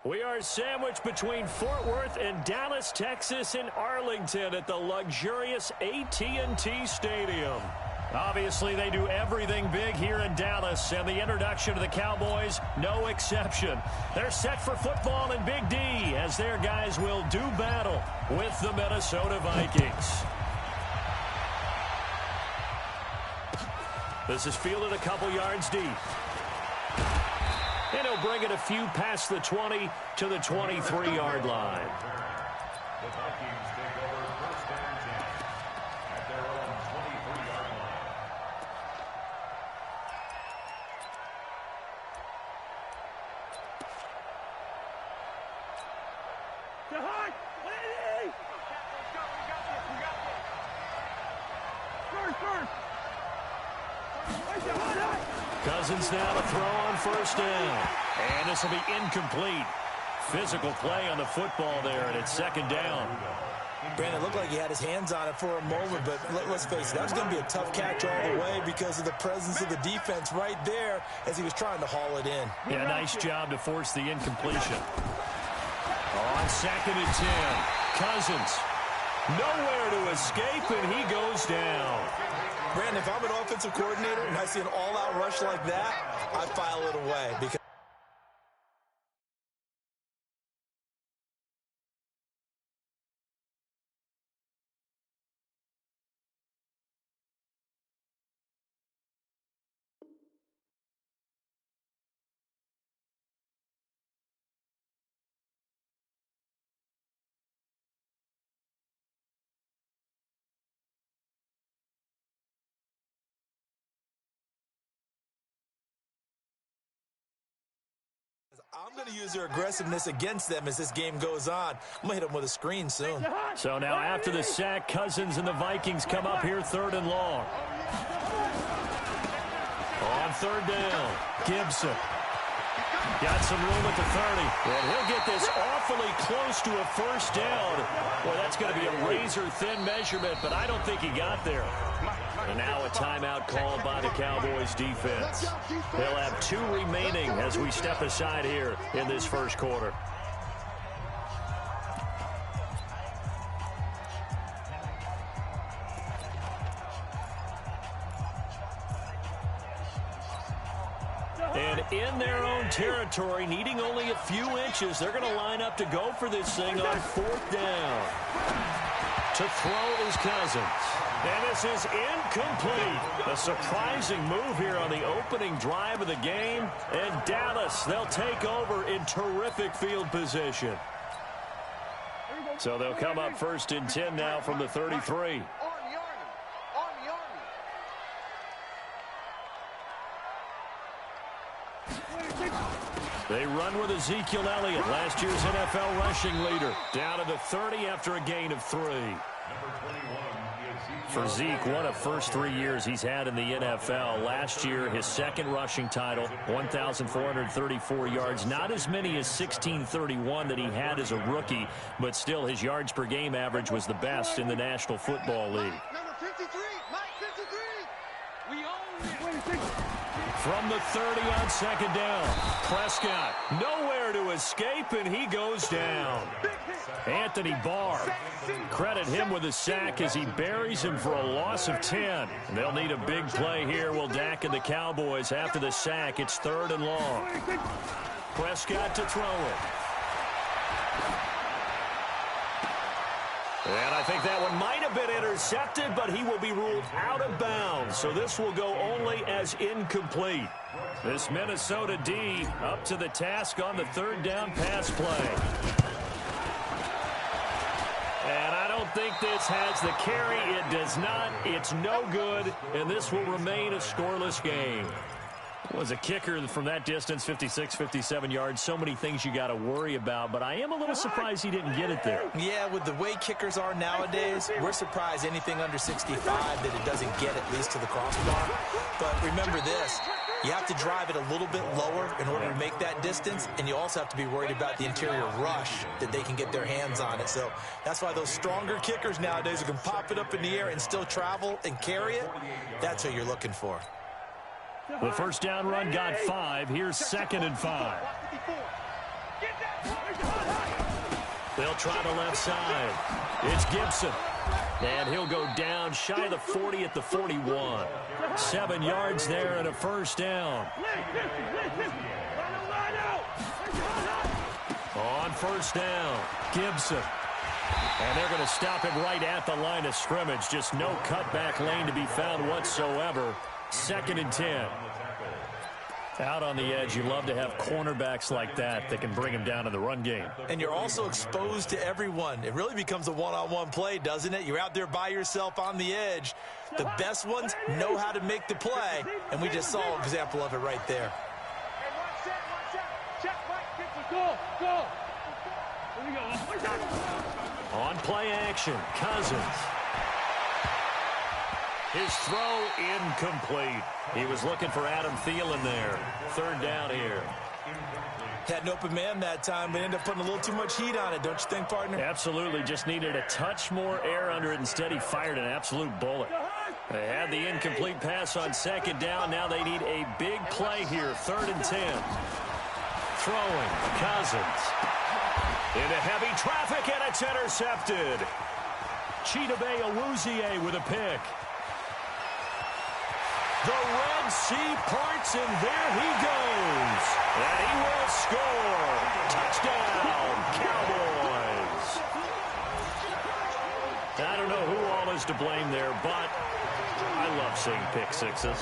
We are sandwiched between Fort Worth and Dallas, Texas in Arlington at the luxurious AT&T Stadium. Obviously, they do everything big here in Dallas, and the introduction to the Cowboys, no exception. They're set for football in Big D as their guys will do battle with the Minnesota Vikings. This is fielded a couple yards deep. And he'll bring it a few past the 20 to the 23-yard line. The Vikings take over first and 10 at their own 23-yard line. Cousins now to throw on first down. And this will be incomplete. Physical play on the football there, and it's second down. Brandon, it looked like he had his hands on it for a moment, but let's face it, that was going to be a tough catch all the way because of the presence of the defense right there as he was trying to haul it in. Yeah, nice job to force the incompletion. On second and 10, Cousins. Nowhere to escape, and he goes down. Brandon, if I'm an offensive coordinator and I see an all-out rush like that, I file it away because I'm going to use their aggressiveness against them as this game goes on. I'm going to hit them with a screen soon. So now after the sack, Cousins and the Vikings come up here third and long. On third down, Gibson. Got some room at the 30. And he'll get this awfully close to a first down. Boy, that's going to be a razor-thin measurement, but I don't think he got there. And now a timeout called by the Cowboys defense. They'll have 2 remaining as we step aside here in this first quarter. And in their own territory, needing only a few inches, they're going to line up to go for this thing on fourth down. To throw is Cousins. And this is incomplete. A surprising move here on the opening drive of the game. And Dallas, they'll take over in terrific field position. So they'll come up first and 10 now from the 33. They run with Ezekiel Elliott, last year's NFL rushing leader, down to the 30 after a gain of 3. For Zeke, one of first 3 years he's had in the NFL. Last year, his second rushing title, 1,434 yards. Not as many as 1,631 that he had as a rookie, but still his yards per game average was the best in the National Football League. Number 53, Mike 53. We own it. From the 30 on second down, Prescott nowhere to escape, and he goes down. Anthony Barr, credit him with a sack as he buries him for a loss of 10. They'll need a big play here. Will Dak and the Cowboys after the sack. It's third and long. Prescott to throw it. And I think that one might have been intercepted, but he will be ruled out of bounds. So this will go only as incomplete. This Minnesota D up to the task on the third down pass play. And I don't think this has the carry. It does not. It's no good, and this will remain a scoreless game. Was a kicker from that distance, 56, 57 yards. So many things you got to worry about, but I am a little surprised he didn't get it there. Yeah, with the way kickers are nowadays, we're surprised anything under 65 that it doesn't get at least to the crossbar. But remember this, you have to drive it a little bit lower in order to make that distance, and you also have to be worried about the interior rush that they can get their hands on it. So that's why those stronger kickers nowadays who can pop it up in the air and still travel and carry it, that's what you're looking for. The first down run got 5. Here's second and 5. They'll try the left side. It's Gibson. And he'll go down shy of the 40 at the 41. 7 yards there and a first down. On first down, Gibson. And they're going to stop him right at the line of scrimmage. Just no cutback lane to be found whatsoever. 2nd and 10. Out on the edge, you love to have cornerbacks like that can bring him down in the run game. And you're also exposed to everyone. It really becomes a one-on-one play, doesn't it? You're out there by yourself on the edge. The best ones know how to make the play, and we just saw an example of it right there. On play action, Cousins. His throw incomplete. He was looking for Adam Thielen there. 3rd down here. Had an open man that time, but ended up putting a little too much heat on it, don't you think, partner? Absolutely. Just needed a touch more air under it. Instead, he fired an absolute bullet. They had the incomplete pass on 2nd down. Now they need a big play here. 3rd and 10. Throwing, Cousins. Into heavy traffic, and it's intercepted. Chidobe Awuzie with a pick. The Red Sea parts, and there he goes. And he will score. Touchdown, Cowboys. I don't know who all is to blame there, but I love seeing pick sixes.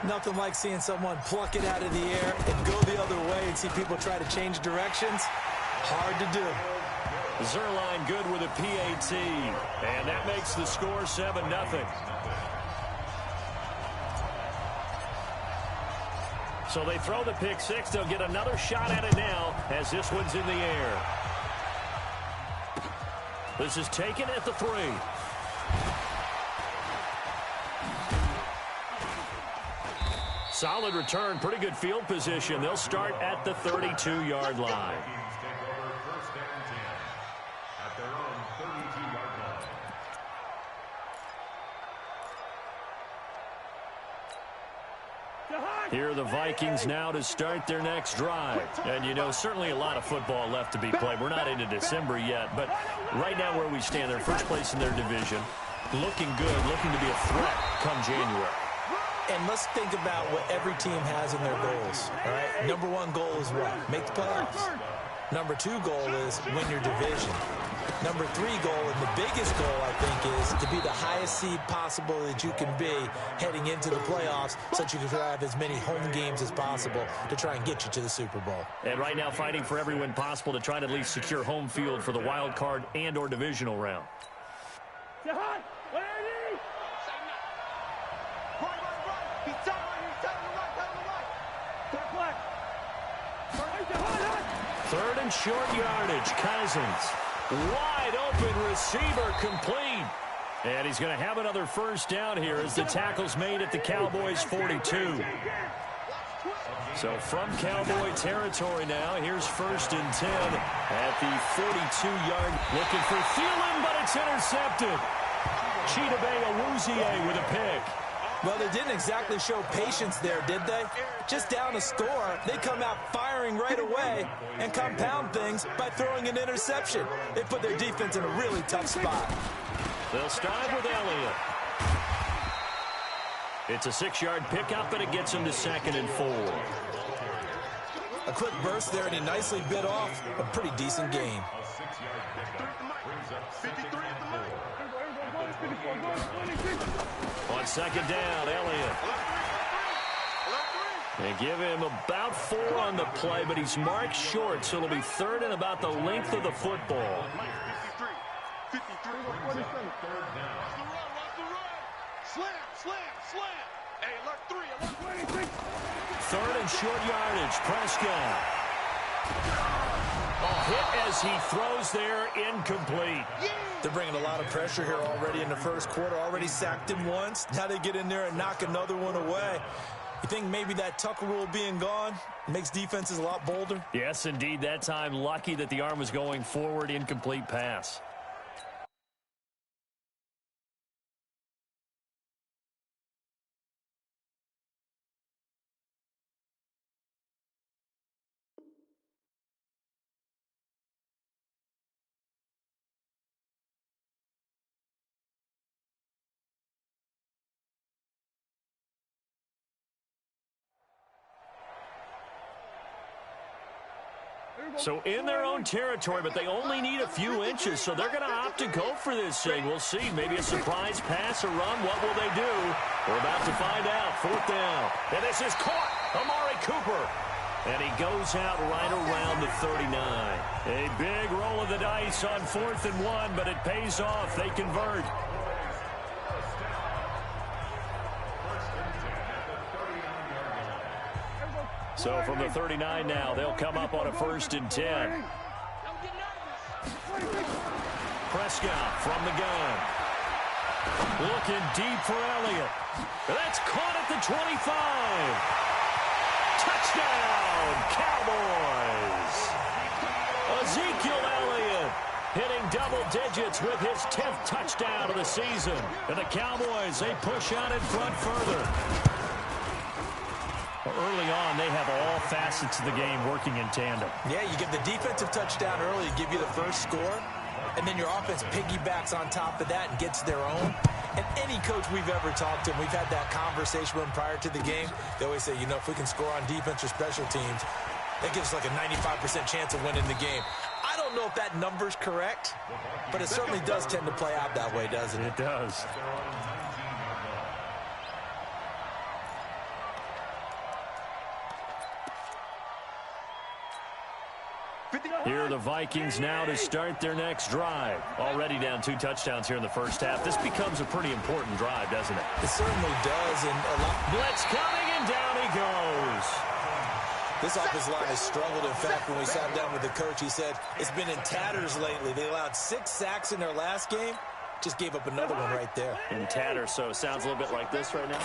Nothing like seeing someone pluck it out of the air and go the other way and see people try to change directions. Hard to do. Zerline good with a PAT, and that makes the score 7-0. So they throw the pick six. They'll get another shot at it now as this one's in the air. This is taken at the 3. Solid return, pretty good field position. They'll start at the 32-yard line. Here are the Vikings now to start their next drive. And, you know, certainly a lot of football left to be played. We're not into December yet, but right now where we stand, they're first place in their division. Looking good, looking to be a threat come January. And let's think about what every team has in their goals, all right? Number 1 goal is what? Make the playoffs. Number 2 goal is win your division. Number 3 goal, and the biggest goal, I think, is to be the highest seed possible that you can be heading into the playoffs so that you can have as many home games as possible to try and get you to the Super Bowl. And right now fighting for every win possible to try to at least secure home field for the wild card and or divisional round. Third and short yardage. Cousins. Wide open receiver complete. And he's going to have another first down here as the tackle's made at the Cowboys' 42. So from Cowboy territory now, here's 1st and 10 at the 42-yard. Looking for Thielen, but it's intercepted. Chidobe Awuzie with a pick. Well, they didn't exactly show patience there, did they? Just down a score, they come out firing right away and compound things by throwing an interception. They put their defense in a really tough spot. They'll start with Elliott. It's a 6-yard pickup, and it gets him to 2nd and 4. A quick burst there, and he nicely bit off a pretty decent gain. On 2nd down, Elliott. They give him about 4 on the play, but he's marked short, so it'll be 3rd and about the length of the football. Third and short yardage, Prescott. Hit as he throws there, incomplete. They're bringing a lot of pressure here already in the first quarter. Already sacked him once. Now they get in there and knock another one away. You think maybe that Tucker rule being gone makes defenses a lot bolder? Yes, indeed. That time, lucky that the arm was going forward, incomplete pass. So in their own territory, but they only need a few inches, so they're going to opt to go for this thing. We'll see. Maybe a surprise pass or run. What will they do? We're about to find out. 4th down. And this is caught. Amari Cooper. And he goes out right around the 39. A big roll of the dice on 4th and 1, but it pays off. They convert. So from the 39 now, they'll come up on a 1st and 10. Prescott from the gun. Looking deep for Elliott. That's caught at the 25. Touchdown, Cowboys. Ezekiel Elliott hitting double digits with his 10th touchdown of the season. And the Cowboys, they push out in front further. Early on, they have all facets of the game working in tandem. Yeah, you give the defensive touchdown early to give you the first score, and then your offense piggybacks on top of that and gets their own. And any coach we've ever talked to, and we've had that conversation with them prior to the game, they always say, you know, if we can score on defense or special teams, that gives us like a 95% chance of winning the game. I don't know if that number's correct, but it certainly does tend to play out that way, doesn't it? It does. Here are the Vikings now to start their next drive. Already down 2 touchdowns here in the first half. This becomes a pretty important drive, doesn't it? It certainly does. And a lot. Blitz coming, and down he goes. This offensive line has struggled. In fact, when we sat down with the coach, he said it's been in tatters lately. They allowed 6 sacks in their last game. Just gave up another one right there. In tatters, so it sounds a little bit like this right now.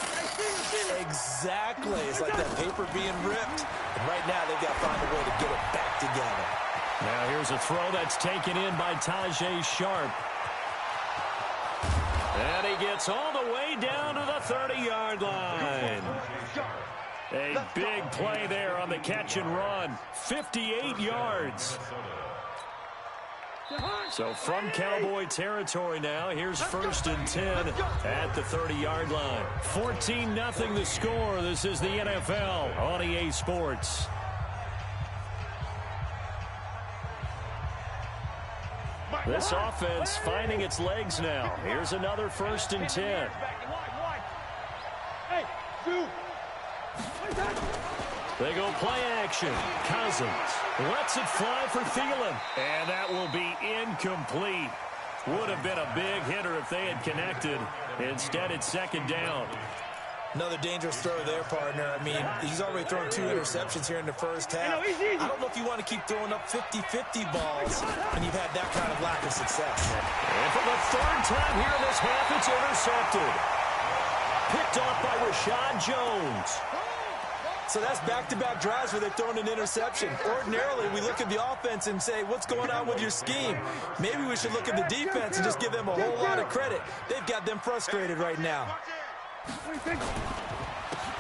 Exactly. It's like that paper being ripped. And right now, they've got to find a way to get it back together. Now here's a throw that's taken in by Tajay Sharp. And he gets all the way down to the 30-yard line. A big play there on the catch and run. 58 yards. So from Cowboy territory now, here's 1st and 10 at the 30-yard line. 14-0 the score. This is the NFL on EA Sports. This offense finding its legs now. Here's another 1st and 10. They go play action. Cousins lets it fly for Thielen. And that will be incomplete. Would have been a big hitter if they had connected. Instead, it's 2nd down. Another dangerous throw there, partner. I mean, he's already thrown 2 interceptions here in the first half. I don't know if you want to keep throwing up 50-50 balls when you've had that kind of lack of success. And for the 3rd time here in this half, it's intercepted. Picked off by Rashad Jones. So that's back-to-back drives where they've thrown an interception. Ordinarily, we look at the offense and say, what's going on with your scheme? Maybe we should look at the defense and just give them a whole lot of credit. They've got them frustrated right now.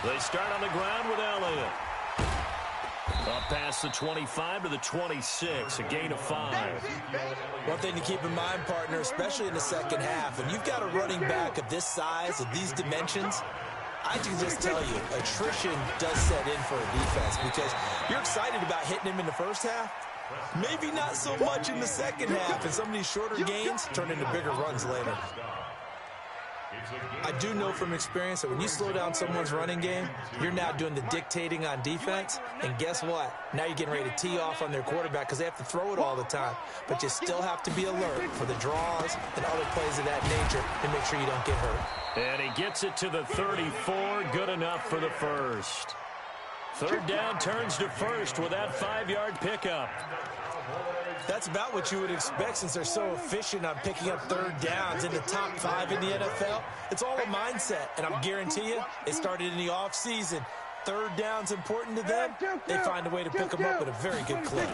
They start on the ground with Elliott. Up past the 25 to the 26, a gain of 5. One thing to keep in mind, partner, especially in the second half, when you've got a running back of this size, of these dimensions, I can just tell you, attrition does set in for a defense because you're excited about hitting him in the first half. Maybe not so much in the second half, and some of these shorter gains turn into bigger runs later. I do know from experience that when you slow down someone's running game, you're now doing the dictating on defense, and guess what? Now you're getting ready to tee off on their quarterback because they have to throw it all the time. But you still have to be alert for the draws and other plays of that nature to make sure you don't get hurt. And he gets it to the 34, good enough for the first. 3rd down turns to 1st with that 5-yard pickup. That's about what you would expect since they're so efficient on picking up 3rd downs in the top 5 in the NFL. It's all a mindset, and I'm guarantee you it started in the offseason. 3rd down's important to them. They find a way to pick them up at a very good clip.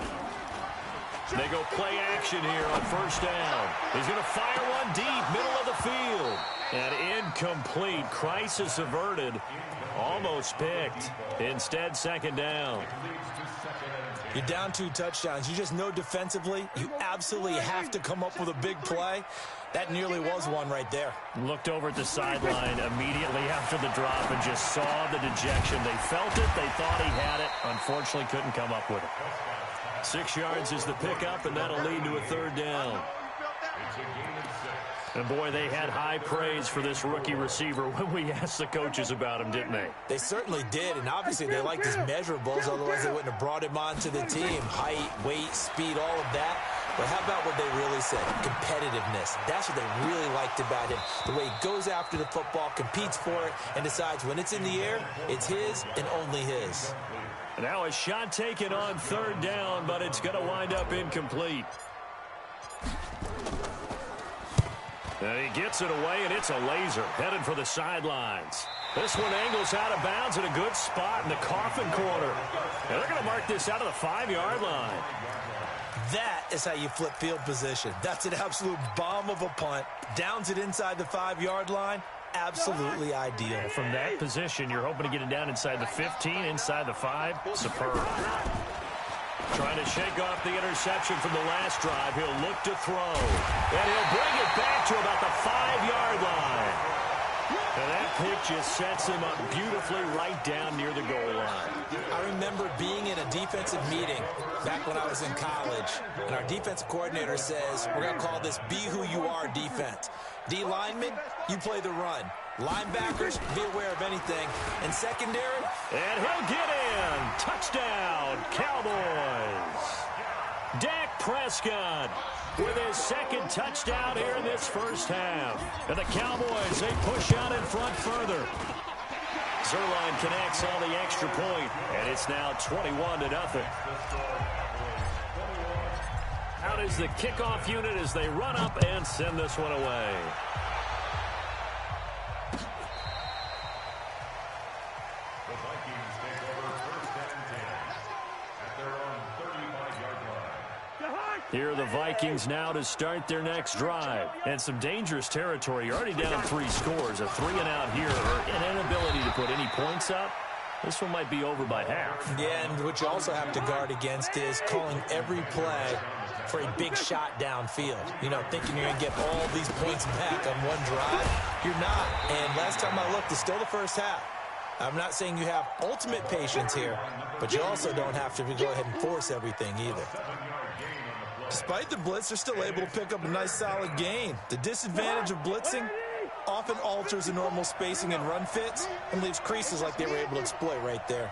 They go play action here on 1st down. He's going to fire one deep, middle of the field. And incomplete. Crisis averted. Almost picked. Instead, 2nd down. You're down 2 touchdowns. You just know defensively you absolutely have to come up with a big play. That nearly was one right there. Looked over at the sideline immediately after the drop and just saw the dejection. They felt it. They thought he had it. Unfortunately, couldn't come up with it. 6 yards is the pickup, and that'll lead to a 3rd down. And, boy, they had high praise for this rookie receiver when we asked the coaches about him, didn't they? They certainly did, and obviously they liked his measurables. Otherwise, they wouldn't have brought him onto the team. Height, weight, speed, all of that. But how about what they really said? Competitiveness. That's what they really liked about him. The way he goes after the football, competes for it, and decides when it's in the air, it's his and only his. Now a shot taken on 3rd down, but it's going to wind up incomplete. And he gets it away, and it's a laser headed for the sidelines. This one angles out of bounds at a good spot in the coffin corner. And they're going to mark this out of the 5-yard line. That is how you flip field position. That's an absolute bomb of a punt. Downs it inside the 5-yard line. Absolutely ideal. From that position, you're hoping to get it down inside the 15, inside the 5. Superb. Trying to shake off the interception from the last drive. He'll look to throw. And he'll bring it back to about the 5-yard line. And that pick just sets him up beautifully right down near the goal line. I remember being in a defensive meeting back when I was in college, and our defensive coordinator says, we're going to call this Be Who You Are defense. D linemen, you play the run. Linebackers, be aware of anything. And secondary, and he'll get in. Touchdown, Cowboys. Dak Prescott with his 2nd touchdown here in this first half. And the Cowboys, they push out in front further. Zerline connects on the extra point, and it's now 21-0. Out is the kickoff unit as they run up and send this one away. The Vikings take over 1st and 10 at their own 35-yard line. Here are the Vikings now to start their next drive. And some dangerous territory. You're already down 3 scores. A 3-and-out here, or an inability to put any points up. This one might be over by half. Yeah, and what you also have to guard against is calling every play for a big shot downfield. You know, thinking you're going to get all these points back on one drive. You're not. And last time I looked, it's still the first half. I'm not saying you have ultimate patience here, but you also don't have to go ahead and force everything either. Despite the blitz, they're still able to pick up a nice solid gain. The disadvantage of blitzing often alters the normal spacing and run fits and leaves creases like they were able to exploit right there.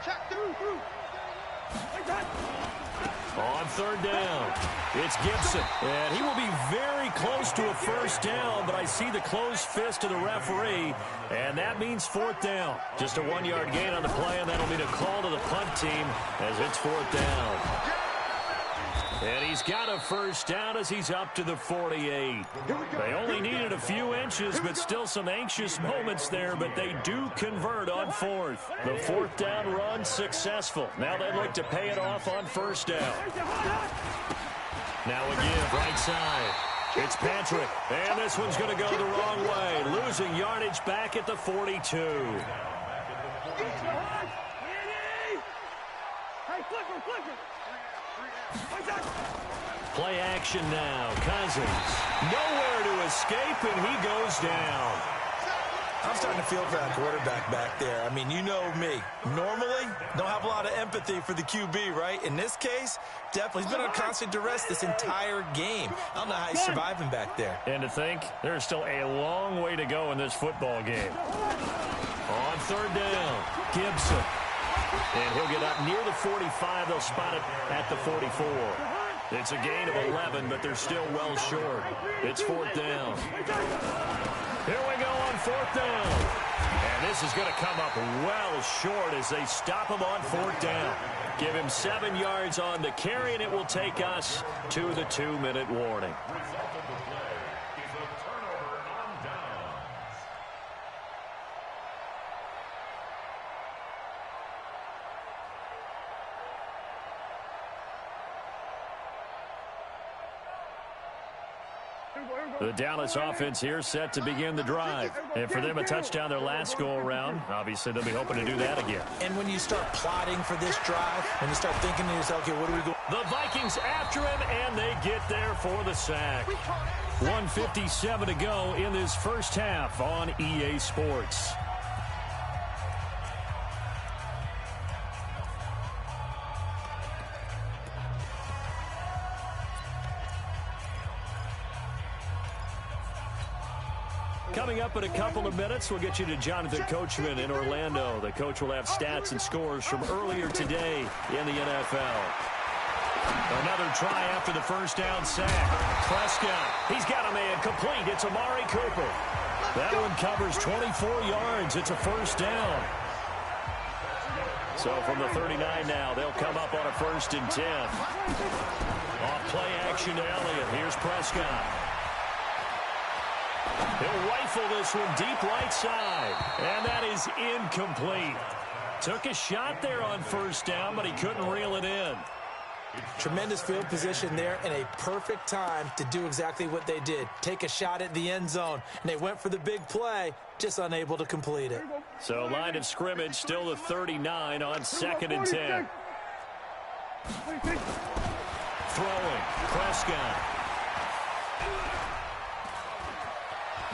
On 3rd down, it's Gibson. And he will be very close to a 1st down, but I see the closed fist of the referee, and that means 4th down. Just a 1-yard gain on the play, and that'll mean a call to the punt team as it's 4th down. And he's got a 1st down as he's up to the 48. They only needed a few inches, but still some anxious moments there, but they do convert on 4th. The 4th down run successful. Now they look to pay it off on 1st down. Now a give right side. It's Patrick, and this one's going to go the wrong way, losing yardage back at the 42. Play action now. Cousins. Nowhere to escape, and he goes down. I'm starting to feel for that quarterback back there. I mean, you know me. Normally, don't have a lot of empathy for the QB, right? In this case, definitely. He's been on constant duress this entire game. I don't know how he's surviving back there. And to think, there's still a long way to go in this football game. On 3rd down, Gibson. And he'll get up near the 45. They'll spot it at the 44. It's a gain of 11, but they're still well short. It's 4th down. Here we go on 4th down. And this is going to come up well short as they stop him on 4th down. Give him 7 yards on the carry, and it will take us to the 2-minute warning. The Dallas offense here set to begin the drive. And for them, a touchdown their last go-around. Obviously, they'll be hoping to do that again. And when you start plotting for this drive, when you start thinking to yourself, okay, what do we go? The Vikings after him, and they get there for the sack. 1:57 to go in this first half on EA Sports. Coming up in a couple of minutes, we'll get you to Jonathan Coachman in Orlando. The coach will have stats and scores from earlier today in the NFL. Another try after the first down sack. Prescott, he's got a man complete. It's Amari Cooper. That one covers 24 yards. It's a first down. So from the 39 now, they'll come up on a 1st and 10. Off play action to Elliott. Here's Prescott. He'll rifle this one deep right side. And that is incomplete. Took a shot there on 1st down, but he couldn't reel it in. Tremendous field position there and a perfect time to do exactly what they did. Take a shot at the end zone. And they went for the big play, just unable to complete it. So line of scrimmage still the 39 on 2nd and 10. Throwing. Prescott.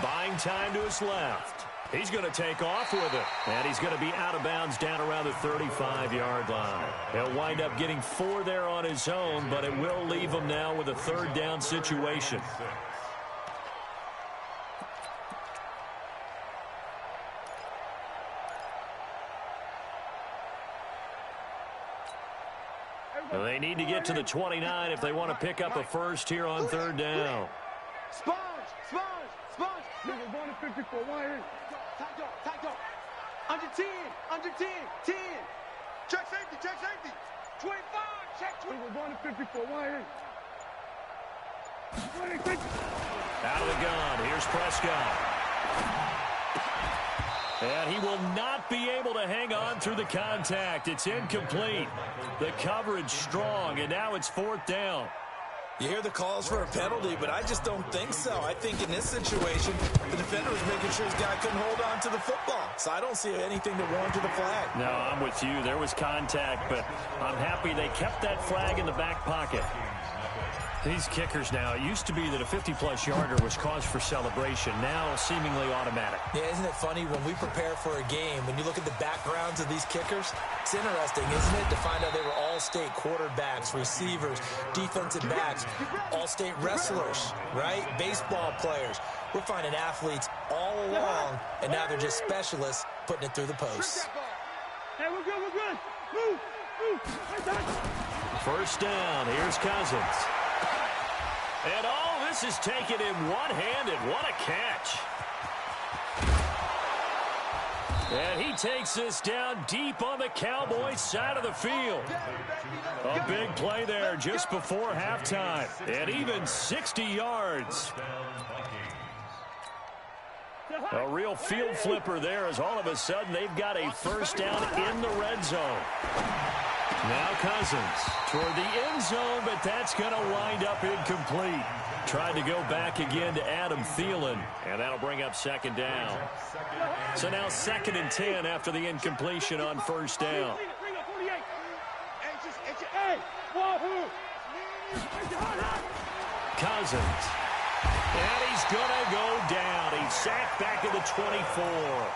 Buying time to his left. He's going to take off with it. And he's going to be out of bounds down around the 35-yard line. He'll wind up getting 4 there on his own, but it will leave him now with a 3rd down situation. They need to get to the 29 if they want to pick up a first here on 3rd down. Sponge! Nigga, 154, one here. Tight dog. Under 10. 10. Check safety. 25, check 20. Nigga, 154, one here. Out of the gun. Here's Prescott. And he will not be able to hang on through the contact. It's incomplete. The coverage strong, and now it's 4th down. You hear the calls for a penalty, but I just don't think so. I think in this situation, the defender was making sure his guy couldn't hold on to the football. So I don't see anything to warrant the flag. No, I'm with you. There was contact, but I'm happy they kept that flag in the back pocket. These kickers now, it used to be that a 50-plus yarder was cause for celebration. Now, seemingly automatic. Yeah, isn't it funny when we prepare for a game, when you look at the backgrounds of these kickers, it's interesting, isn't it, to find out they were all-state quarterbacks, receivers, defensive backs, all-state wrestlers, right? Baseball players. We're finding athletes all along, and now they're just specialists putting it through the posts. Hey, we're good. Move. 1st down. Here's Cousins. And all this is taken in one-handed. What a catch. And he takes this down deep on the Cowboys' side of the field. A big play there just before halftime. And even 60 yards. A real field flipper there as all of a sudden they've got a 1st down in the red zone. Now Cousins toward the end zone, but that's going to wind up incomplete. Tried to go back again to Adam Thielen, and that'll bring up 2nd down. So now 2nd and 10 after the incompletion on 1st down. Cousins. And he's going to go down. He's sacked back at the 24.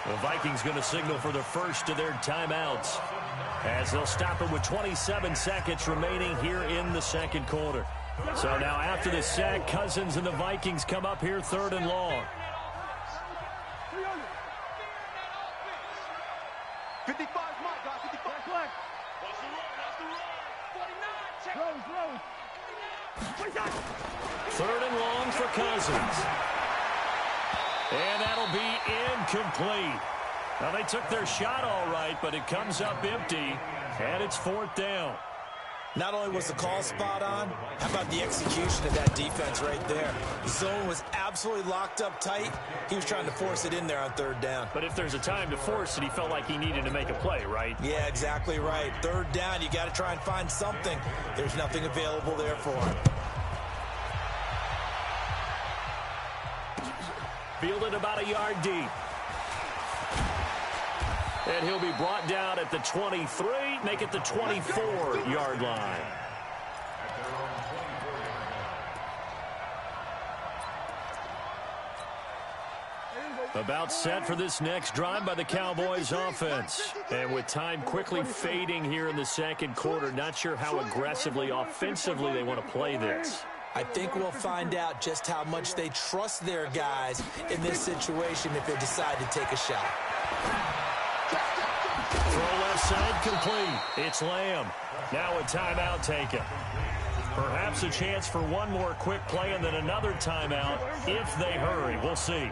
The Vikings going to signal for the first of their timeouts, as they'll stop it with 27 seconds remaining here in the 2nd quarter. So now after the sack, Cousins and the Vikings come up here 3rd and long. 55, my God, 55. Watch the run. 49, check. 3rd and long for Cousins. And that'll be incomplete. Now, they took their shot all right, but it comes up empty, and it's 4th down. Not only was the call spot on, how about the execution of that defense right there? The zone was absolutely locked up tight. He was trying to force it in there on 3rd down. But if there's a time to force it, he felt like he needed to make a play, right? Yeah, exactly right. 3rd down, you got to try and find something. There's nothing available there for him. fielded about a yard deep. And he'll be brought down at the 23, make it the 24-yard line. About set for this next drive by the Cowboys offense. And with time quickly fading here in the second quarter, not sure how aggressively, offensively they want to play this. I think we'll find out just how much they trust their guys in this situation if they decide to take a shot. Throw left side complete. It's Lamb. Now a timeout taken. Perhaps a chance for one more quick play and then another timeout if they hurry. We'll see.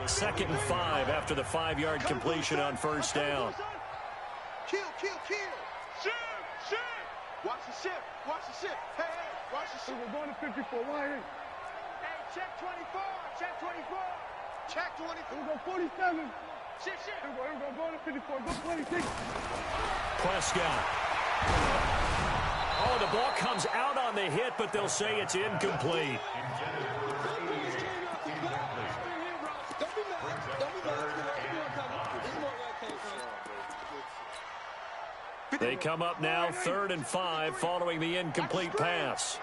2nd and 5 after the 5-yard completion on first down. Kill. Shift. Watch the shift. Hey, watch the shift. We're going to 54. Why here? Hey, check 24. Check 24. We're going 47. Shift. We're going to 54. Go 26. Prescott. Oh, the ball comes out on the hit, but they'll say it's incomplete. They come up now 3rd and 5 following the incomplete pass.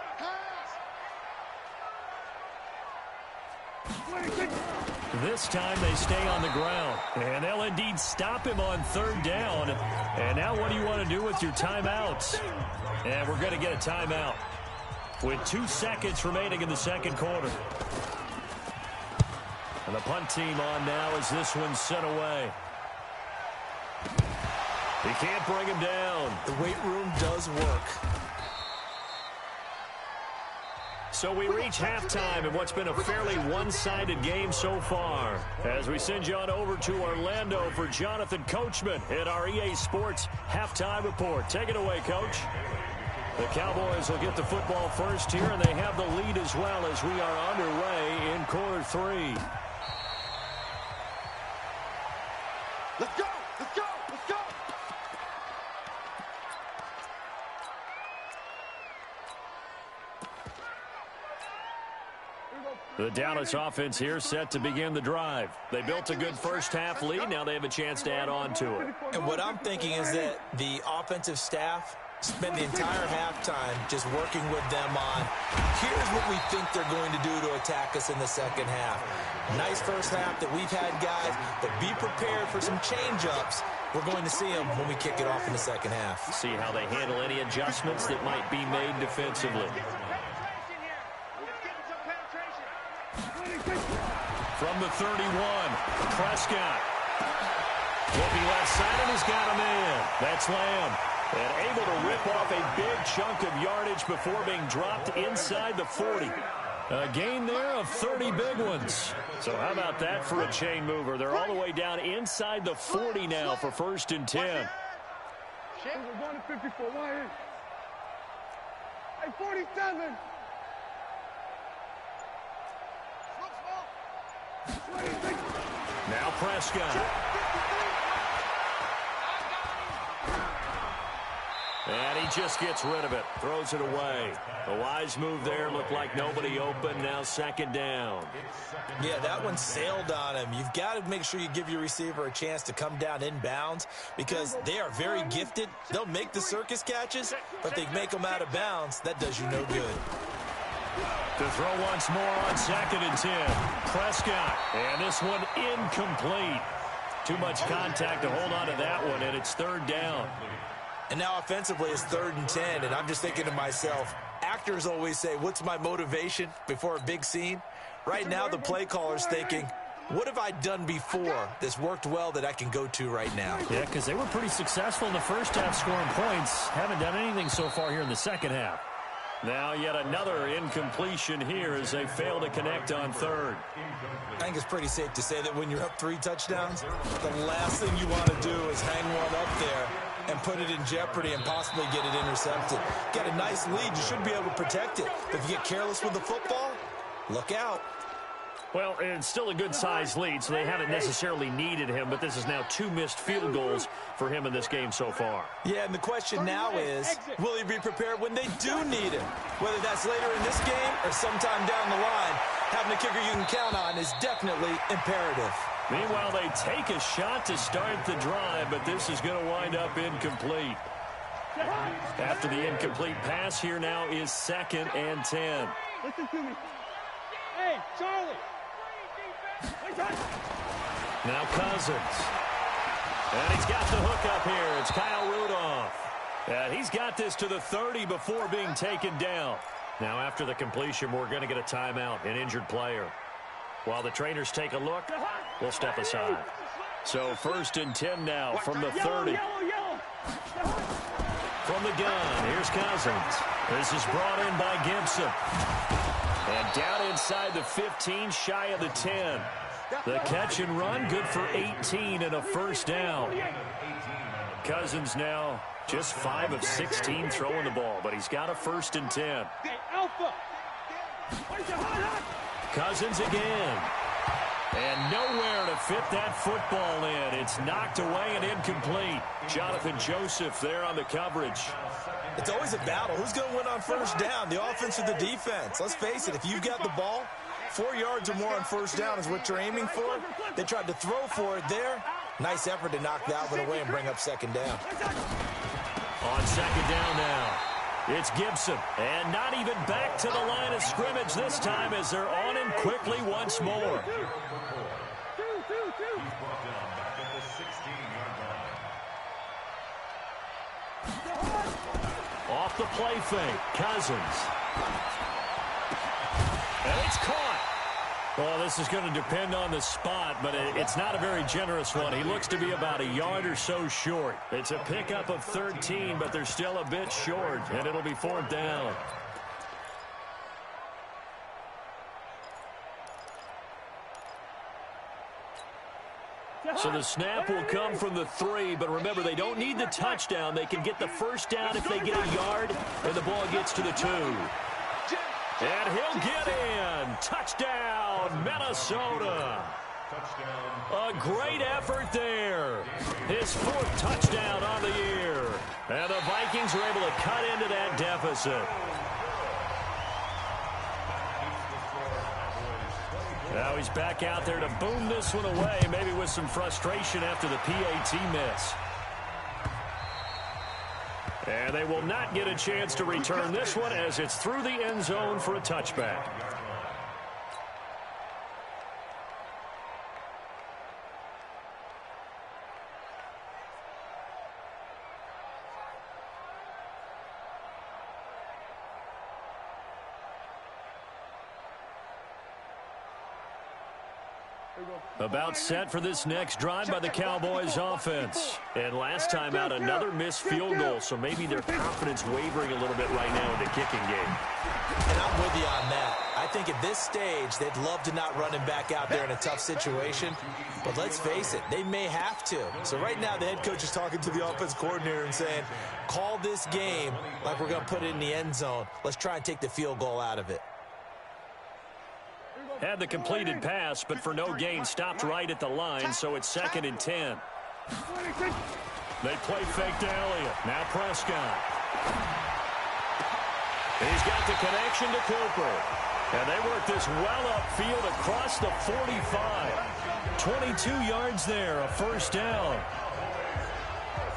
This time they stay on the ground, and they'll indeed stop him on 3rd down. And now what do you want to do with your timeouts? And we're going to get a timeout with 2 seconds remaining in the second quarter. And the punt team on now as this one's sent away. He can't bring him down. The weight room does work. So we reach halftime in what's been a fairly one-sided game so far. As we send you on over to Orlando for Jonathan Coachman at our EA Sports Halftime Report. Take it away, Coach. The Cowboys will get the football first here, and they have the lead as well as we are underway in quarter 3. Let's go. The Dallas offense here set to begin the drive. They built a good first-half lead. Now they have a chance to add on to it. And what I'm thinking is that the offensive staff spent the entire halftime just working with them on, here's what we think they're going to do to attack us in the second half. Nice first half that we've had, guys, but be prepared for some change-ups. We're going to see them when we kick it off in the second half. See how they handle any adjustments that might be made defensively. From the 31, Prescott. Looking left side, and he's got a man. That's Lamb. And able to rip off a big chunk of yardage before being dropped inside the 40. A gain there of 30 big ones. So how about that for a chain mover? They're all the way down inside the 40 now for 1st and 10. We're going to 54. Why here? Hey, 47. Now Prescott. And he just gets rid of it. Throws it away. A wise move there. Looked like nobody open. Now 2nd down. Yeah, that one sailed on him. You've got to make sure you give your receiver a chance to come down inbounds because they are very gifted. They'll make the circus catches, but they make them out of bounds. That does you no good. To throw once more on 2nd and 10. Prescott. And this one incomplete. Too much contact to hold on to that one, and it's 3rd down. And now offensively it's 3rd and 10, and I'm just thinking to myself, actors always say, what's my motivation before a big scene? Right now the play caller's thinking, what have I done before that's worked well that I can go to right now? Yeah, because they were pretty successful in the first half scoring points. Haven't done anything so far here in the second half. Now yet another incompletion here as they fail to connect on 3rd. I think it's pretty safe to say that when you're up 3 touchdowns, the last thing you want to do is hang one up there and put it in jeopardy and possibly get it intercepted. Got a nice lead. You should be able to protect it. But if you get careless with the football, look out. Well, it's still a good-sized lead, so they haven't necessarily needed him, but this is now 2 missed field goals for him in this game so far. Yeah, and the question now is, will he be prepared when they do need him? Whether that's later in this game or sometime down the line, Having a kicker you can count on is definitely imperative. Meanwhile, they take a shot to start the drive, but this is going to wind up incomplete. After the incomplete pass, here now is 2nd and 10. Listen to me. Hey, Charlie. Now Cousins. And he's got the hook up here. It's Kyle Rudolph. And he's got this to the 30 before being taken down. Now after the completion, we're going to get a timeout, an injured player. While the trainers take a look, we'll step aside. So 1st and 10 now from the 30. From the gun, here's Cousins. This is brought in by Gibson. And down inside the 15, shy of the 10. The catch and run, good for 18 and a 1st down. Cousins now just 5 of 16 throwing the ball, but he's got a 1st and 10. Cousins again. And nowhere to fit that football in. It's knocked away and incomplete. Jonathan Joseph there on the coverage. It's always a battle. Who's going to win on 1st down, the offense or the defense? Let's face it, if you've got the ball, 4 yards or more on 1st down is what you're aiming for. They tried to throw for it there. Nice effort to knock Dalvin away and bring up 2nd down. On 2nd down now, it's Gibson. And not even back to the line of scrimmage this time as they're on him quickly once more. Off the play fake, Cousins. And it's caught. Well, this is going to depend on the spot, but it's not a very generous one. He looks to be about a yard or so short. It's a pickup of 13, but they're still a bit short, and it'll be 4th down. So the snap will come from the 3, but remember, they don't need the touchdown. They can get the 1st down if they get a yard, and the ball gets to the 2. And he'll get in. Touchdown, Minnesota. A great effort there. His 4th touchdown on the year. And the Vikings are able to cut into that deficit. Now he's back out there to boom this one away, maybe with some frustration after the PAT miss. And they will not get a chance to return this one as it's through the end zone for a touchback. About set for this next drive by the Cowboys offense. And last time out, another missed field goal, so maybe their confidence wavering a little bit right now in the kicking game. And I'm with you on that. I think at this stage, they'd love to not run him back out there in a tough situation. But let's face it, they may have to. So right now, the head coach is talking to the offense coordinator and saying, call this game like we're going to put it in the end zone. Let's try and take the field goal out of it. Had the completed pass, but for no gain, stopped right at the line, so it's 2nd and 10. They play fake to Elliott. Now Prescott. He's got the connection to Cooper. And they work this well upfield across the 45. 22 yards there, a 1st down.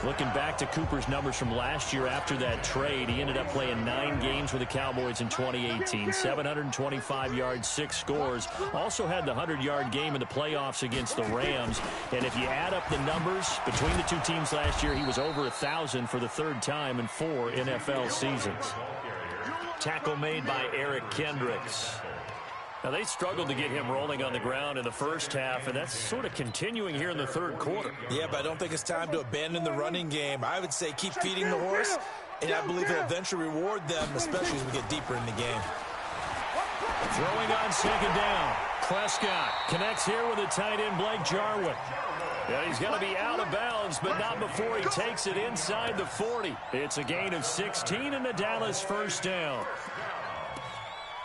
Looking back to Cooper's numbers from last year after that trade, he ended up playing 9 games with the Cowboys in 2018. 725 yards, 6 scores. Also had the 100-yard game in the playoffs against the Rams. And if you add up the numbers between the 2 teams last year, he was over 1,000 for the 3rd time in 4 NFL seasons. Tackle made by Eric Kendricks. Now, they struggled to get him rolling on the ground in the first half, and that's sort of continuing here in the 3rd quarter. Yeah, but I don't think it's time to abandon the running game. I would say keep feeding the horse, and I believe it'll eventually reward them, especially as we get deeper in the game. Throwing on 2nd down. Prescott connects here with the tight end, Blake Jarwin. Yeah, he's going to be out of bounds, but not before he takes it inside the 40. It's a gain of 16 and the Dallas 1st down.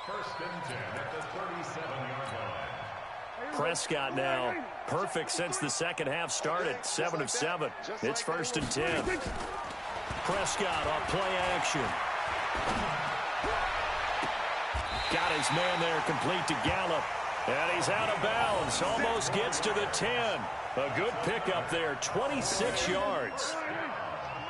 1st and 10 at the 37-yard line. Prescott now perfect since the second half started. 7 of 7. It's 1st and 10. Prescott off play action. Got Got his man there complete to Gallup. And he's out of bounds. Almost gets to the 10. A good pickup there, 26 yards.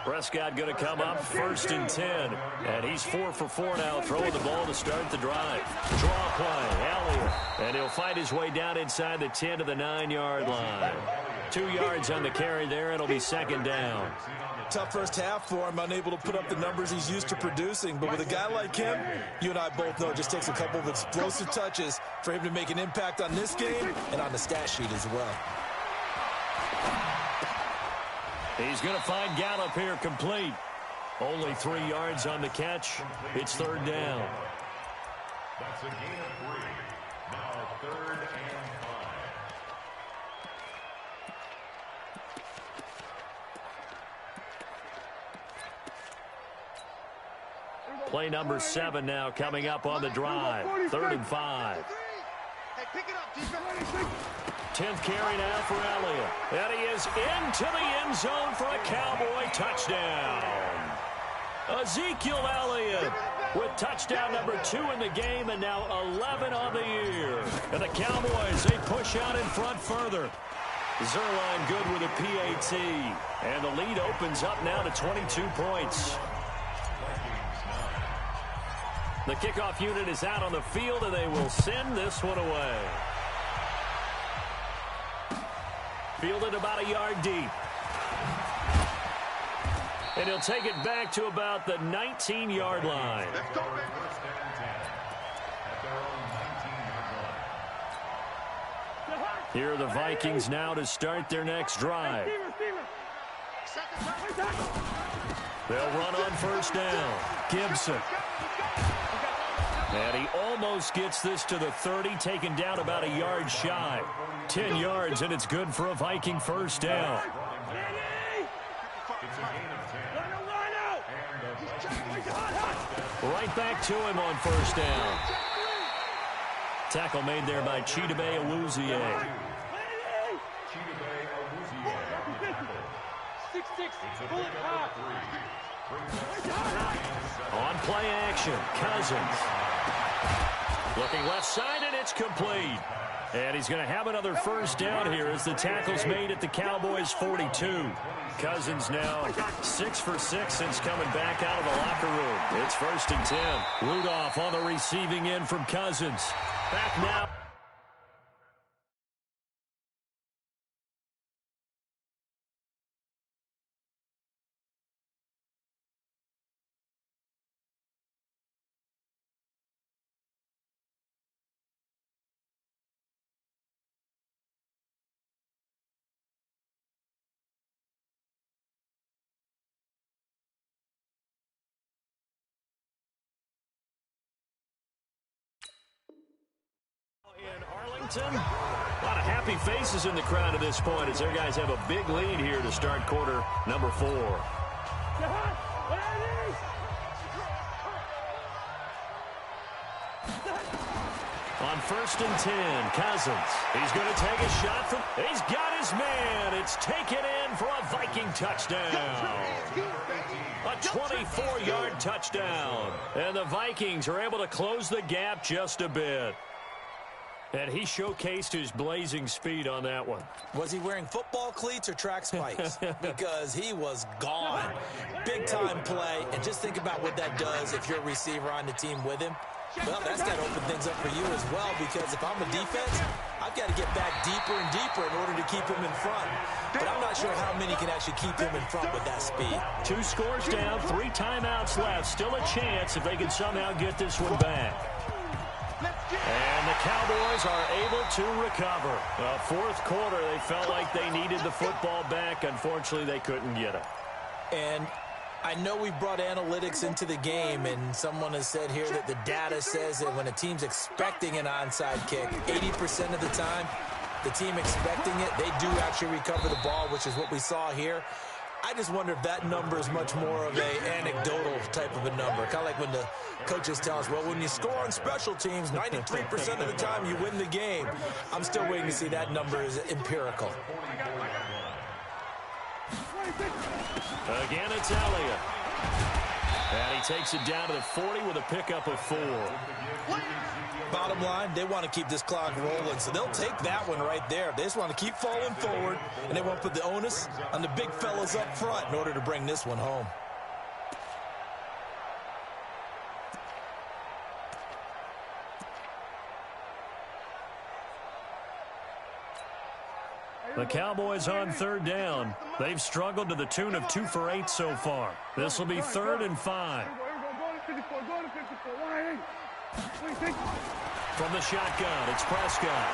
Prescott going to come up 1st and 10. And he's 4 for 4 now, throwing the ball to start the drive. Draw play, Elliott. And he'll fight his way down inside the 10 to the 9-yard line. 2 yards on the carry there, and it'll be 2nd down. Tough first half for him, unable to put up the numbers he's used to producing. But with a guy like him, you and I both know it just takes a couple of explosive touches for him to make an impact on this game and on the stat sheet as well. He's going to find Gallup here complete. Only 3 yards on the catch. It's 3rd down. That's a gain of 3. Now 3rd and 5. Play number 7 now coming up on the drive. 3rd and 5. Hey, pick it up, defense. 10th carry now for Elliott. And he is into the end zone for a Cowboy touchdown. Ezekiel Elliott with touchdown number 2 in the game and now 11 on the year. And the Cowboys, they push out in front further. Zerline good with a PAT. And the lead opens up now to 22 points. The kickoff unit is out on the field, and they will send this one away. Fielded about a yard deep. And he'll take it back to about the 19-yard line. Here are the Vikings now to start their next drive. They'll run on 1st down. Gibson. And he almost gets this to the 30, taken down about a yard shy. 10 yards, and it's good for a Viking 1st down. Right back to him on 1st down. Tackle made there by Chidobe Awuzie. 6'6", bullet pop. On play action, Cousins. Looking left side, and it's complete. And he's going to have another 1st down here as the tackle's made at the Cowboys' 42. Cousins now 6 for 6 since coming back out of the locker room. It's 1st and 10. Rudolph on the receiving end from Cousins. Back now. A lot of happy faces in the crowd at this point as their guys have a big lead here to start quarter number 4. On 1st and 10, Cousins. He's going to take a shot from. He's got his man. It's taken in for a Viking touchdown. A 24-yard touchdown. And the Vikings are able to close the gap just a bit. And he showcased his blazing speed on that one. Was he wearing football cleats or track spikes? Because he was gone. Big-time play. And just think about what that does if you're a receiver on the team with him. Well, that's got to open things up for you as well, because if I'm a defense, I've got to get back deeper and deeper in order to keep him in front. But I'm not sure how many can actually keep him in front with that speed. 2 scores down, 3 timeouts left. Still a chance if they can somehow get this one back. And the Cowboys are able to recover. Fourth quarter, they felt like they needed the football back. Unfortunately, they couldn't get it. And I know we brought analytics into the game, and someone has said here that the data says that when a team's expecting an onside kick, 80% of the time, the team expecting it, they do actually recover the ball, which is what we saw here. I just wonder if that number is much more of an anecdotal type of a number. Kind of like when the coaches tell us, well, when you score on special teams, 93% of the time you win the game. I'm still waiting to see that number is empirical. Again, it's Elliott. And he takes it down to the 40 with a pickup of 4. Bottom line, they want to keep this clock rolling, so they'll take that one right there. They just want to keep falling forward, and they want to put the onus on the big fellas up front in order to bring this one home. The Cowboys on 3rd down. They've struggled to the tune of 2 for 8 so far. This will be 3rd and 5. From the shotgun, it's Prescott.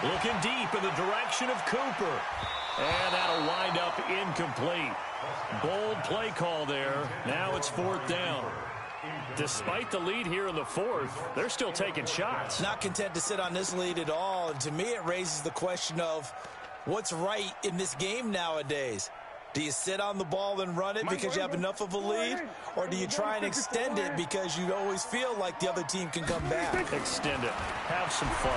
Looking deep in the direction of Cooper. And that'll wind up incomplete. Bold play call there. Now it's 4th down. Despite the lead here in the 4th, they're still taking shots. Not content to sit on this lead at all. And to me, it raises the question of what's right in this game nowadays. Do you sit on the ball and run it because you have enough of a lead? Or do you try and extend it because you always feel like the other team can come back? Extend it. Have some fun.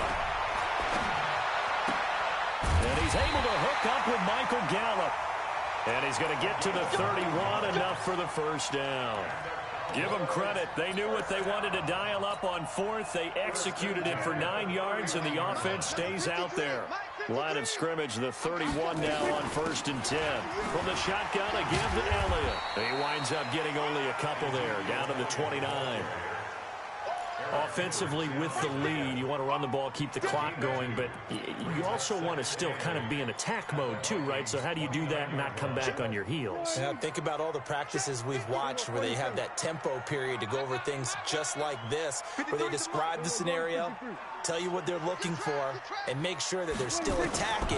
And he's able to hook up with Michael Gallup. And he's going to get to the 31, enough for the 1st down. Give them credit. They knew what they wanted to dial up on 4th. They executed it for 9 yards, and the offense stays out there. Line of scrimmage, the 31 now on 1st and 10. From the shotgun, again to Elliott. He winds up getting only a couple there, down to the 29. Offensively with the lead, you want to run the ball, keep the clock going, but you also want to still kind of be in attack mode too, right? So how do you do that and not come back on your heels? Yeah, think about all the practices we've watched where they have that tempo period to go over things just like this, where they describe the scenario, tell you what they're looking for, and make sure that they're still attacking,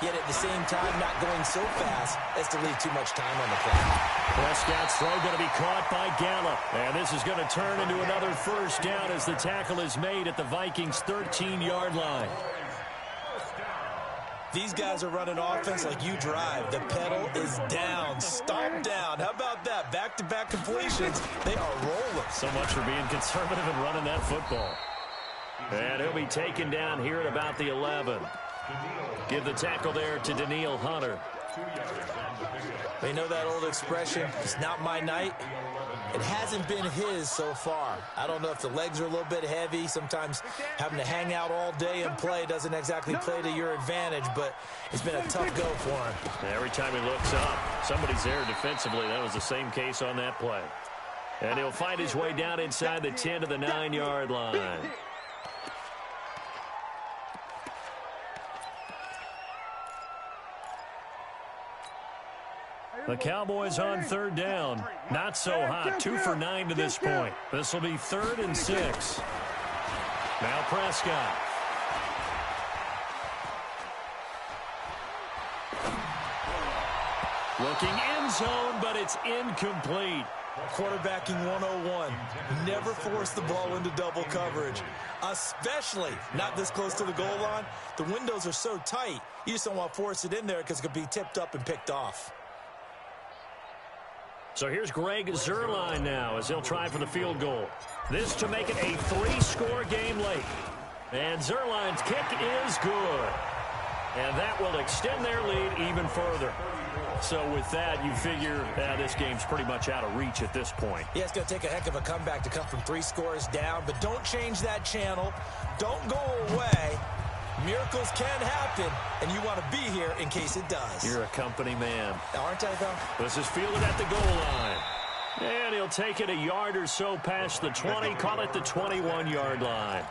yet at the same time not going so fast as to leave too much time on the clock. Prescott's throw going to be caught by Gallup, and this is going to turn into another 1st down as the tackle is made at the Vikings' 13-yard line. These guys are running offense like you drive. The pedal is down, stomp down. How about that? Back-to-back completions. They are rolling. So much for being conservative and running that football. And he'll be taken down here at about the 11. Give the tackle there to Danielle Hunter. They know that old expression, it's not my night. It hasn't been his so far. I don't know if the legs are a little bit heavy. Sometimes having to hang out all day and play doesn't exactly play to your advantage, but it's been a tough go for him. Every time he looks up, somebody's there defensively. That was the same case on that play. And he'll find his way down inside the 10 to the 9-yard line. The Cowboys on 3rd down. Not so hot. 2 for 9 to this point. This will be 3rd and 6. Now Prescott. Looking end zone, but it's incomplete. Quarterbacking 101. Never force the ball into double coverage, especially not this close to the goal line. The windows are so tight, you just don't want to force it in there because it could be tipped up and picked off. So here's Greg Zuerlein now as he'll try for the field goal. This to make it a 3-score game late. And Zuerlein's kick is good. And that will extend their lead even further. So with that, you figure this game's pretty much out of reach at this point. Yeah, it's going to take a heck of a comeback to come from 3 scores down, but don't change that channel. Don't go away. Miracles can happen, and you want to be here in case it does. You're a company man. Aren't I, though? This is fielded at the goal line. And he'll take it a yard or so past the 20, call it the 21-yard line.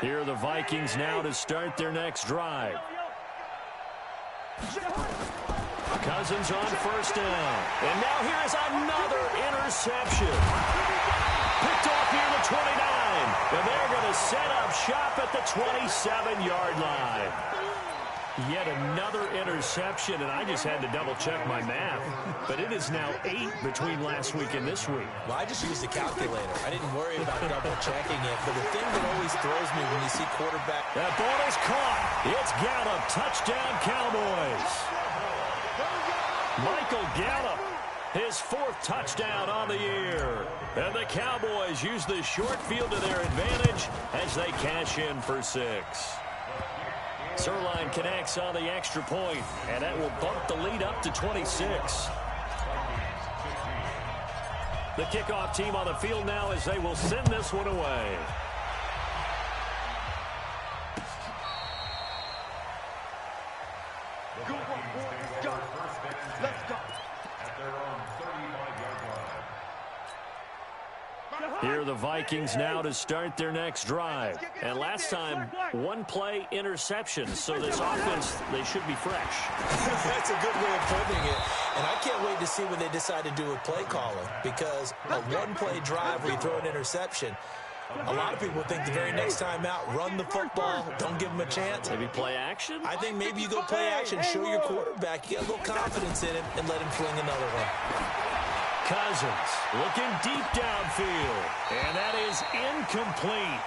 Here are the Vikings now to start their next drive. Cousins on 1st down. And now here is another interception. Picked off near the 29. And they're going to set up shop at the 27-yard line. Yet another interception, and I just had to double-check my math. But it is now 8 between last week and this week. Well, I just used a calculator. I didn't worry about double-checking it. But the thing that always throws me when you see quarterback... That ball is caught. It's Gallup. Touchdown, Cowboys. Michael Gallup His 4th touchdown on the year. And the Cowboys use the short field to their advantage as they cash in for 6. Zerline connects on the extra point, and that will bump the lead up to 26. The kickoff team on the field now as they will send this one away. Good one, boys. Let's go. Let's go. At their own 35-yard line. Here are the Vikings now to start their next drive. And last time, 1-play interception. So this offense, they should be fresh. That's a good way of putting it. And I can't wait to see what they decide to do with play calling. Because a 1-play drive where you throw an interception, a lot of people think the very next time out, run the football, don't give them a chance. Maybe play action? I think maybe you go play action, show your quarterback, you get a little confidence in him, and let him fling another one. Cousins looking deep downfield, and that is incomplete.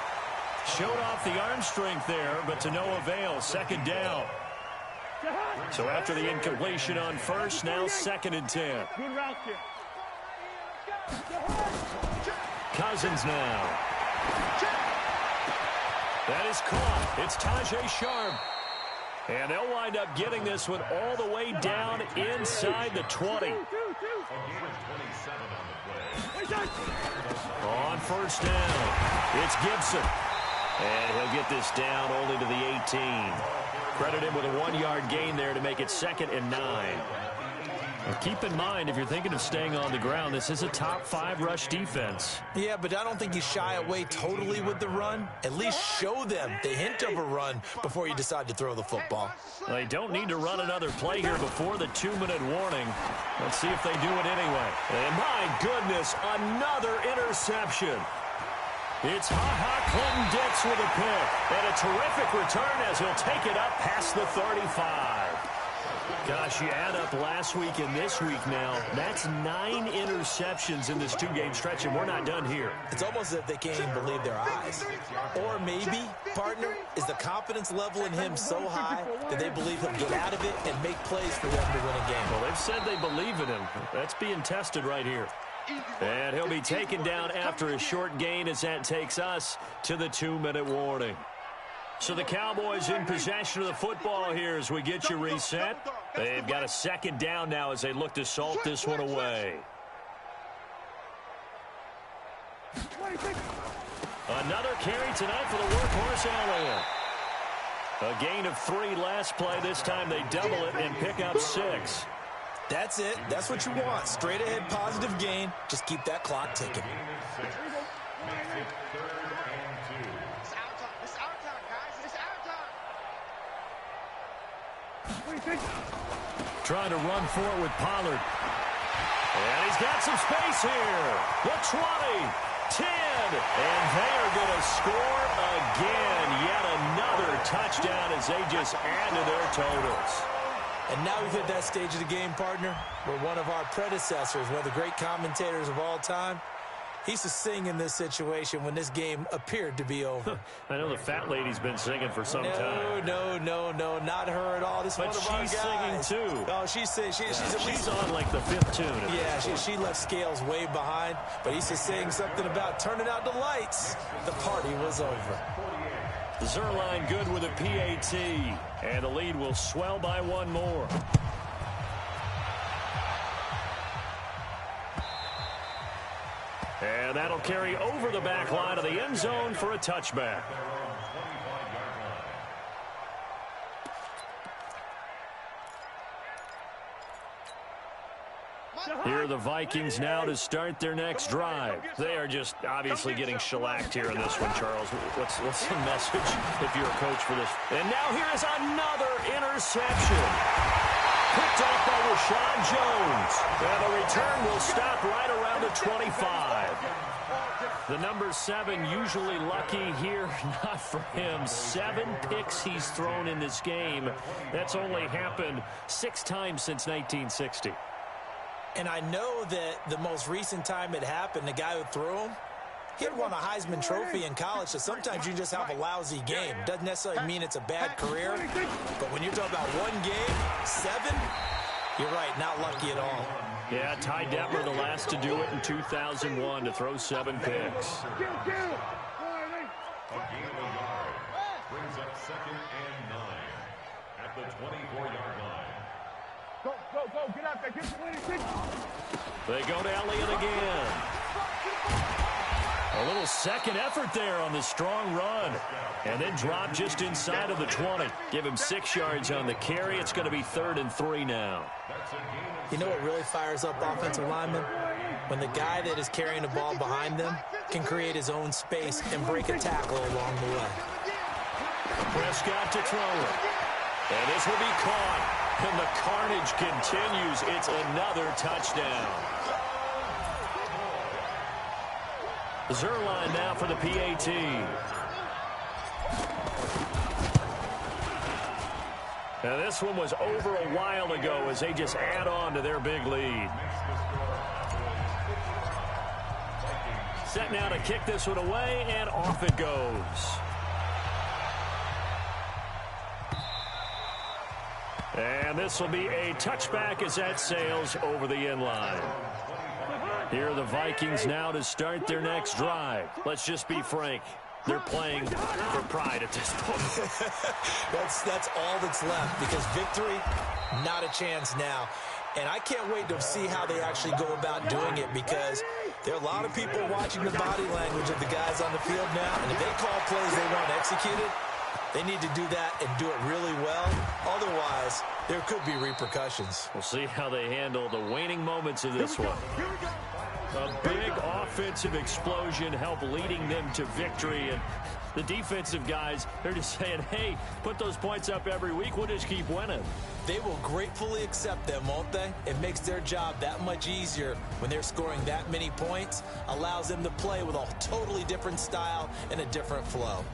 Showed off the arm strength there, but to no avail. 2nd down. So after the incompletion on 1st, now 2nd and 10. Good route here. Cousins now. That is caught. It's Tajay Sharp. And they'll wind up getting this one all the way down inside the 20. On 1st down, it's Gibson. And he'll get this down only to the 18. Credit him with a 1-yard gain there to make it 2nd and 9. Well, keep in mind, if you're thinking of staying on the ground, this is a top 5 rush defense. Yeah, but I don't think you shy away totally with the run. At least show them the hint of a run before you decide to throw the football. They don't need to run another play here before the 2-minute warning. Let's see if they do it anyway. And my goodness, another interception. It's Ha-Ha Clinton Dix with a pick. And a terrific return as he'll take it up past the 35. Gosh, you add up last week and this week now, that's 9 interceptions in this 2-game stretch, and we're not done here. It's almost as if they can't even believe their eyes. Or maybe, partner, is the confidence level in him so high that they believe he'll get out of it and make plays for them to win a game. Well, they've said they believe in him. That's being tested right here. And he'll be taken down after a short gain as that takes us to the 2-minute warning. So the Cowboys in possession of the football here as we get you reset. They've got a 2nd down now as they look to salt this one away. Another carry tonight for the workhorse Elliott. A gain of 3 last play. This time they double it and pick up 6. That's it. That's what you want. Straight ahead positive gain. Just keep that clock ticking. Trying to run for it with Pollard. And he's got some space here. The 20, 10, and they are going to score again. Yet another touchdown as they just add to their totals. And now we've hit that stage of the game, partner, where one of our predecessors, one of the great commentators of all time, he used to sing in this situation when this game appeared to be over. I know the fat lady's been singing for some time. No, not her at all. This is one of our guys. But she's singing too. Oh, she's singing. She's on like the 5th tune. Yeah, she left Scales way behind, but he used to sing something about turning out the lights. The party was over. Zerline good with a PAT, and the lead will swell by 1 more. And that'll carry over the back line of the end zone for a touchback. Here are the Vikings now to start their next drive. They are just obviously getting shellacked here in this one, Charles. What's the message if you're a coach for this? And now here is another interception. Picked off by Rashawn Jones. And the return will stop right around the 25. The number 7 usually lucky here, not for him. 7 picks he's thrown in this game. That's only happened 6 times since 1960. And I know that the most recent time it happened, the guy who threw him, he had won a Heisman Trophy in college, so sometimes you just have a lousy game. Doesn't necessarily mean it's a bad career, but when you're talking about 1 game, 7, You're right, not lucky at all. Yeah, Ty Detmer, the last to do it in 2001, to throw 7 picks. A gain of a yard brings up 2nd and 9 at the 24-yard line. Go, get out there, get the winning. They go to Elliott again. A little second effort there on the strong run. And then drop just inside of the 20. Give him 6 yards on the carry. It's going to be 3rd and 3 now. You know what really fires up offensive linemen? When the guy that is carrying the ball behind them can create his own space and break a tackle along the way. Prescott to throw it. And this will be caught. And the carnage continues. It's another touchdown. Zerline now for the PAT. Now this one was over a while ago as they just add on to their big lead. Set now to kick this one away, and off it goes. And this will be a touchback as that sails over the end line. Here are the Vikings now to start their next drive. Let's just be frank. They're playing for pride at this point. That's all that's left, because victory, not a chance now. And I can't wait to see how they actually go about doing it, because there are a lot of people watching the body language of the guys on the field now, and if they call plays they want executed, they need to do that and do it really well. Otherwise, there could be repercussions. We'll see how they handle the waning moments of this one. A big offensive explosion helped leading them to victory. And the defensive guys, they're just saying, hey, put those points up every week. We'll just keep winning. They will gratefully accept them, won't they? It makes their job that much easier when they're scoring that many points. Allows them to play with a totally different style and a different flow.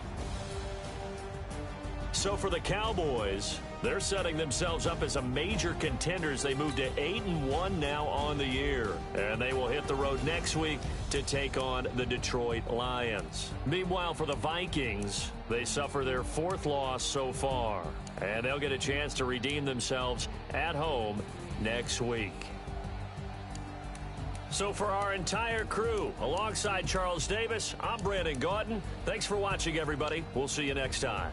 So for the Cowboys, they're setting themselves up as a major contender as they move to 8-1 now on the year. And they will hit the road next week to take on the Detroit Lions. Meanwhile, for the Vikings, they suffer their 4th loss so far. And they'll get a chance to redeem themselves at home next week. So for our entire crew, alongside Charles Davis, I'm Brandon Gautin. Thanks for watching, everybody. We'll see you next time.